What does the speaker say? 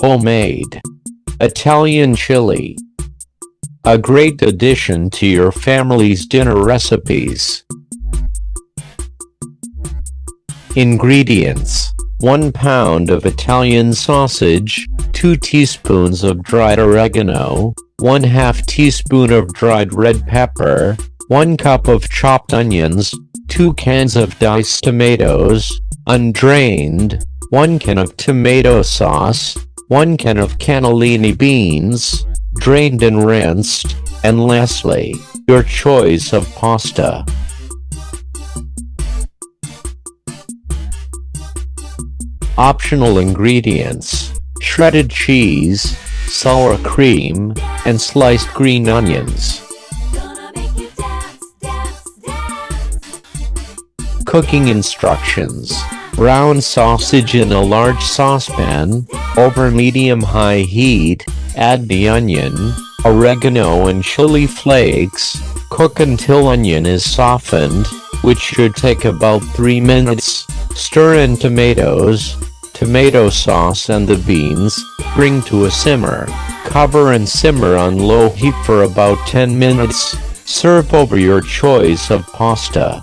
Homemade Italian chili. A great addition to your family's dinner recipes. Ingredients: 1 pound of Italian sausage, 2 teaspoons of dried oregano, 1/2 teaspoon of dried red pepper, 1 cup of chopped onions, 2 cans of diced tomatoes, undrained, 1 can of tomato sauce, 1 can of cannellini beans, drained and rinsed, and lastly, your choice of pasta. Optional ingredients: shredded cheese, sour cream, and sliced green onions. Cooking instructions: brown sausage in a large saucepan, over medium-high heat, add the onion, oregano and chili flakes, cook until onion is softened, which should take about 3 minutes, stir in tomatoes, tomato sauce and the beans, bring to a simmer, cover and simmer on low heat for about 10 minutes, serve over your choice of pasta.